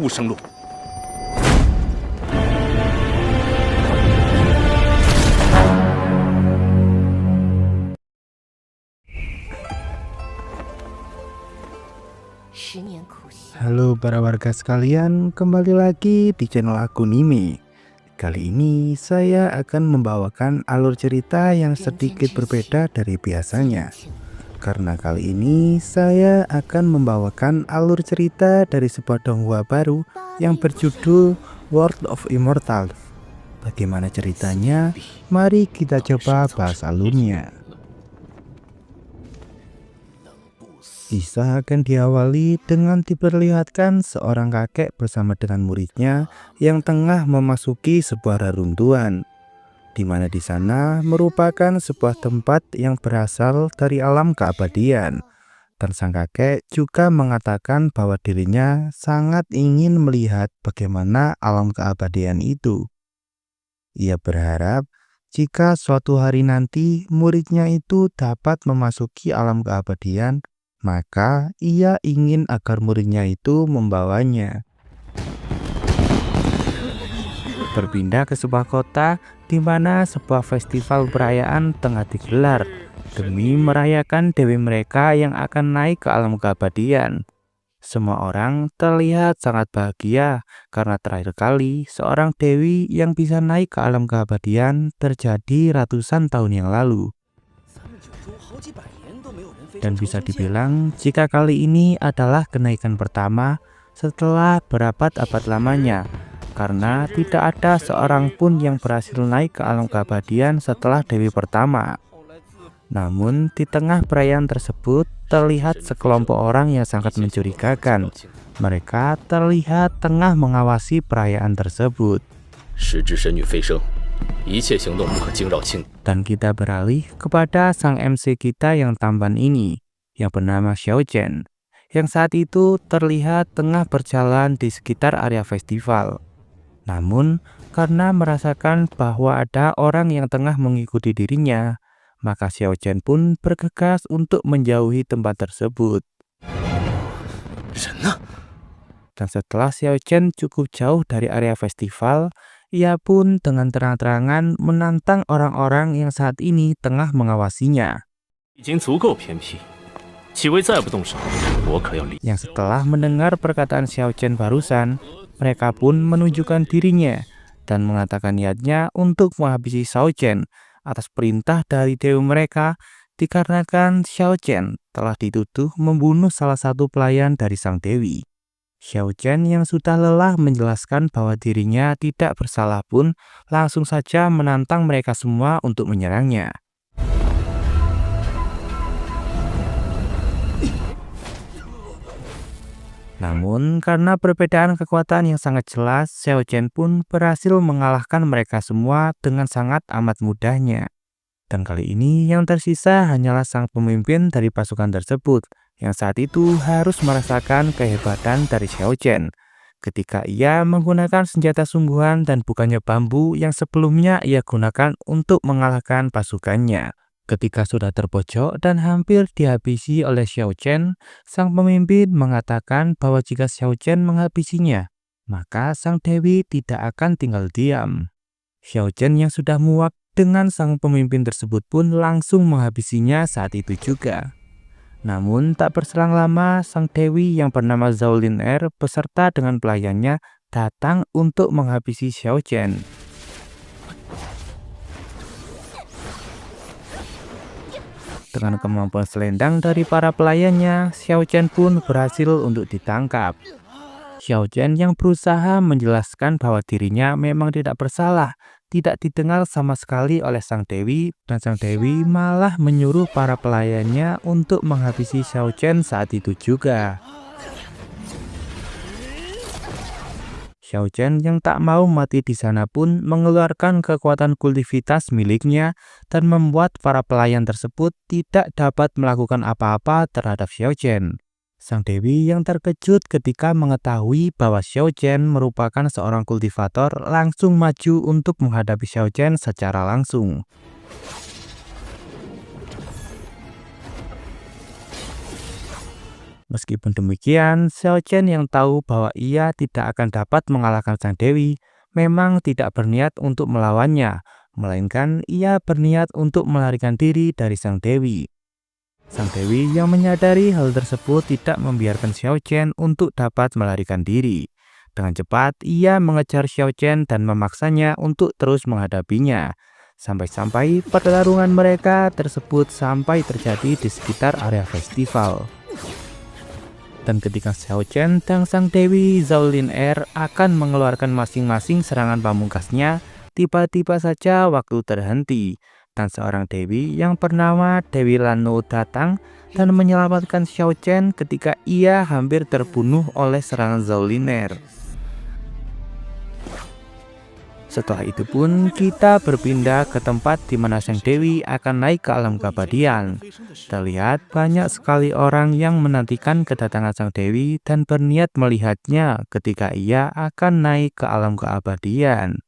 无生路。 Halo para warga sekalian, kembali lagi di channel aku Nime. Kali ini saya akan membawakan alur cerita yang sedikit berbeda dari biasanya. Karena kali ini saya akan membawakan alur cerita dari sebuah donghua baru yang berjudul World of Immortals. Bagaimana ceritanya? Mari kita coba bahas alurnya. Kisah akan diawali dengan diperlihatkan seorang kakek bersama dengan muridnya yang tengah memasuki sebuah reruntuhan, di mana di sana merupakan sebuah tempat yang berasal dari alam keabadian. Dan sang kakek juga mengatakan bahwa dirinya sangat ingin melihat bagaimana alam keabadian itu. Ia berharap jika suatu hari nanti muridnya itu dapat memasuki alam keabadian, maka ia ingin agar muridnya itu membawanya. Berpindah ke sebuah kota di mana sebuah festival perayaan tengah digelar demi merayakan dewi mereka yang akan naik ke alam keabadian. Semua orang terlihat sangat bahagia karena terakhir kali seorang dewi yang bisa naik ke alam keabadian terjadi ratusan tahun yang lalu. Dan bisa dibilang jika kali ini adalah kenaikan pertama setelah berabad-abad lamanya, karena tidak ada seorang pun yang berhasil naik ke alam keabadian setelah dewi pertama. Namun di tengah perayaan tersebut terlihat sekelompok orang yang sangat mencurigakan. Mereka terlihat tengah mengawasi perayaan tersebut. Dan kita beralih kepada sang MC kita yang tampan ini, yang bernama Xiao Chen, yang saat itu terlihat tengah berjalan di sekitar area festival. Namun, karena merasakan bahwa ada orang yang tengah mengikuti dirinya, maka Xiao Chen pun bergegas untuk menjauhi tempat tersebut. Dan setelah Xiao Chen cukup jauh dari area festival, ia pun dengan terang-terangan menantang orang-orang yang saat ini tengah mengawasinya. Yang setelah mendengar perkataan Xiao Chen barusan, mereka pun menunjukkan dirinya dan mengatakan niatnya untuk menghabisi Xiao Chen atas perintah dari dewi mereka, dikarenakan Xiao Chen telah dituduh membunuh salah satu pelayan dari sang dewi. Xiao Chen yang sudah lelah menjelaskan bahwa dirinya tidak bersalah pun langsung saja menantang mereka semua untuk menyerangnya. Namun karena perbedaan kekuatan yang sangat jelas, Xiao Chen pun berhasil mengalahkan mereka semua dengan sangat amat mudahnya. Dan kali ini yang tersisa hanyalah sang pemimpin dari pasukan tersebut, yang saat itu harus merasakan kehebatan dari Xiao Chen ketika ia menggunakan senjata sungguhan dan bukannya bambu yang sebelumnya ia gunakan untuk mengalahkan pasukannya. Ketika sudah terpojok dan hampir dihabisi oleh Xiao Chen, sang pemimpin mengatakan bahwa jika Xiao Chen menghabisinya, maka sang dewi tidak akan tinggal diam. Xiao Chen yang sudah muak dengan sang pemimpin tersebut pun langsung menghabisinya saat itu juga. Namun tak berselang lama, sang dewi yang bernama Zhao Lin beserta dengan pelayannya datang untuk menghabisi Xiao Chen. Dengan kemampuan selendang dari para pelayannya, Xiao Chen pun berhasil untuk ditangkap. Xiao Chen yang berusaha menjelaskan bahwa dirinya memang tidak bersalah, tidak didengar sama sekali oleh sang dewi, dan sang dewi malah menyuruh para pelayannya untuk menghabisi Xiao Chen saat itu juga. Xiao Chen yang tak mau mati di sana pun mengeluarkan kekuatan kultivitas miliknya dan membuat para pelayan tersebut tidak dapat melakukan apa-apa terhadap Xiao Chen. Sang dewi yang terkejut ketika mengetahui bahwa Xiao Chen merupakan seorang kultivator langsung maju untuk menghadapi Xiao Chen secara langsung. Meskipun demikian, Xiao Chen yang tahu bahwa ia tidak akan dapat mengalahkan sang dewi, memang tidak berniat untuk melawannya, melainkan ia berniat untuk melarikan diri dari sang dewi. Sang dewi yang menyadari hal tersebut tidak membiarkan Xiao Chen untuk dapat melarikan diri. Dengan cepat, ia mengejar Xiao Chen dan memaksanya untuk terus menghadapinya. Sampai-sampai pertarungan mereka tersebut sampai terjadi di sekitar area festival. Dan ketika Xiao Chen dan sang dewi Zhao Lin Er akan mengeluarkan masing-masing serangan pamungkasnya, tiba-tiba saja waktu terhenti. Dan seorang dewi yang bernama Dewi Lan Nu datang dan menyelamatkan Xiao Chen ketika ia hampir terbunuh oleh serangan Zhao Lin Er. Setelah itu pun kita berpindah ke tempat di mana sang dewi akan naik ke alam keabadian. Terlihat banyak sekali orang yang menantikan kedatangan sang dewi dan berniat melihatnya ketika ia akan naik ke alam keabadian.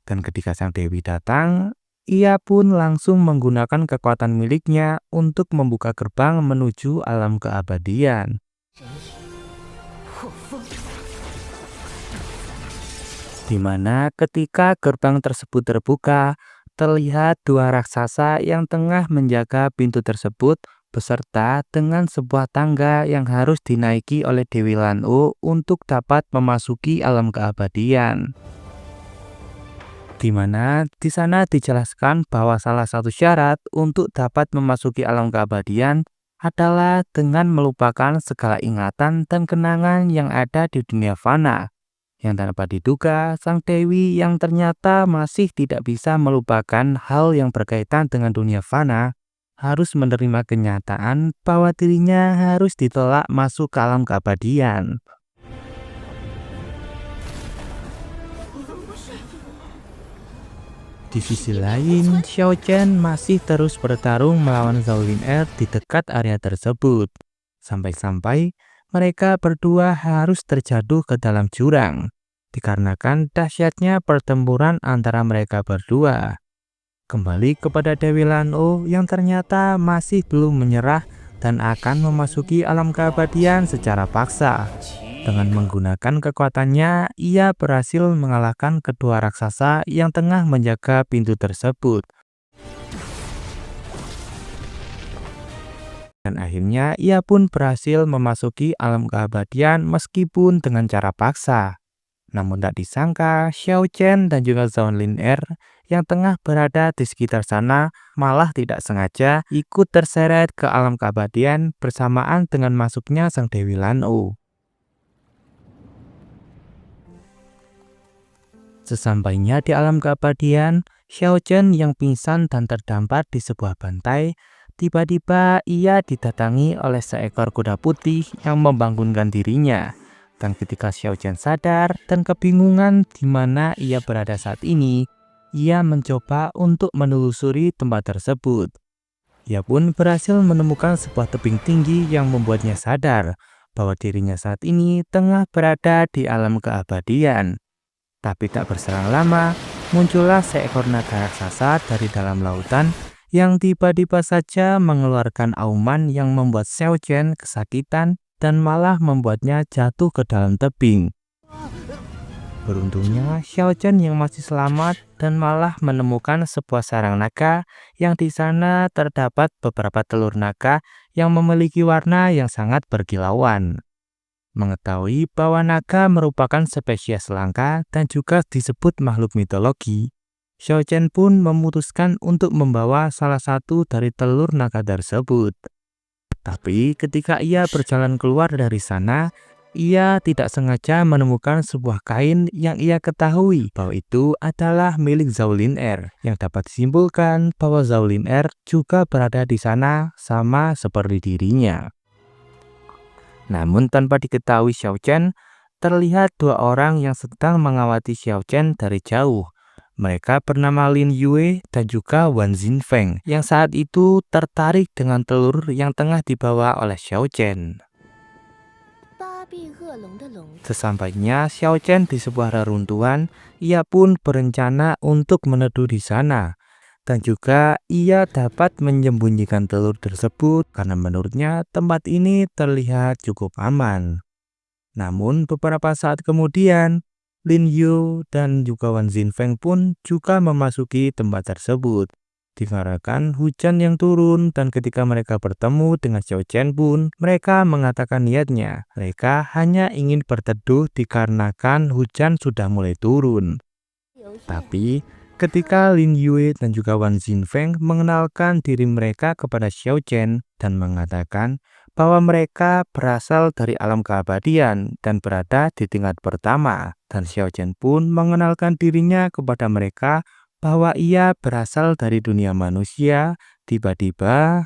Dan ketika sang dewi datang, ia pun langsung menggunakan kekuatan miliknya untuk membuka gerbang menuju alam keabadian. Di mana ketika gerbang tersebut terbuka, terlihat dua raksasa yang tengah menjaga pintu tersebut beserta dengan sebuah tangga yang harus dinaiki oleh Dewi Lan U untuk dapat memasuki alam keabadian. Di mana di sana dijelaskan bahwa salah satu syarat untuk dapat memasuki alam keabadian adalah dengan melupakan segala ingatan dan kenangan yang ada di dunia fana. Yang tanpa diduga, sang dewi yang ternyata masih tidak bisa melupakan hal yang berkaitan dengan dunia fana, harus menerima kenyataan bahwa dirinya harus ditolak masuk ke alam keabadian. Di sisi lain, Xiao Chen masih terus bertarung melawan Zhao Lin Er di dekat area tersebut. Sampai-sampai mereka berdua harus terjatuh ke dalam jurang, dikarenakan dahsyatnya pertempuran antara mereka berdua. Kembali kepada Dewi Lan U yang ternyata masih belum menyerah dan akan memasuki alam keabadian secara paksa. Dengan menggunakan kekuatannya, ia berhasil mengalahkan kedua raksasa yang tengah menjaga pintu tersebut. Dan akhirnya ia pun berhasil memasuki alam keabadian meskipun dengan cara paksa. Namun tak disangka, Xiao Chen dan juga Zhao Lin Er yang tengah berada di sekitar sana malah tidak sengaja ikut terseret ke alam keabadian bersamaan dengan masuknya sang Dewi Lan U. Sesampainya di alam keabadian, Xiao Chen yang pingsan dan terdampar di sebuah bantai, tiba-tiba ia didatangi oleh seekor kuda putih yang membangunkan dirinya. Dan ketika Xiao Chen sadar dan kebingungan di mana ia berada saat ini, ia mencoba untuk menelusuri tempat tersebut. Ia pun berhasil menemukan sebuah tebing tinggi yang membuatnya sadar bahwa dirinya saat ini tengah berada di alam keabadian. Tapi tak berselang lama, muncullah seekor naga raksasa dari dalam lautan yang tiba-tiba saja mengeluarkan auman yang membuat Xiao Chen kesakitan dan malah membuatnya jatuh ke dalam tebing. Beruntungnya, Xiao Chen yang masih selamat dan malah menemukan sebuah sarang naga yang di sana terdapat beberapa telur naga yang memiliki warna yang sangat berkilauan. Mengetahui bahwa naga merupakan spesies langka dan juga disebut makhluk mitologi, Xiao Chen pun memutuskan untuk membawa salah satu dari telur naga tersebut. Tapi ketika ia berjalan keluar dari sana, ia tidak sengaja menemukan sebuah kain yang ia ketahui bahwa itu adalah milik Zhao Lin Er, yang dapat disimpulkan bahwa Zhao Lin Er juga berada di sana sama seperti dirinya. Namun tanpa diketahui Xiao Chen, terlihat dua orang yang sedang mengawasi Xiao Chen dari jauh. Mereka bernama Lin Yue dan juga Wan Xinfeng yang saat itu tertarik dengan telur yang tengah dibawa oleh Xiao Chen. Sesampainya Xiao Chen di sebuah reruntuhan, ia pun berencana untuk meneduh di sana. Dan juga ia dapat menyembunyikan telur tersebut karena menurutnya tempat ini terlihat cukup aman. Namun beberapa saat kemudian, Lin Yu dan juga Wan Xinfeng pun juga memasuki tempat tersebut. Dikarenakan hujan yang turun dan ketika mereka bertemu dengan Xiao Chen pun, mereka mengatakan niatnya. Mereka hanya ingin berteduh dikarenakan hujan sudah mulai turun. Tapi ketika Lin Yue dan juga Wan Xinfeng mengenalkan diri mereka kepada Xiao Chen dan mengatakan bahwa mereka berasal dari alam keabadian dan berada di tingkat pertama. Dan Xiao Chen pun mengenalkan dirinya kepada mereka bahwa ia berasal dari dunia manusia. Tiba-tiba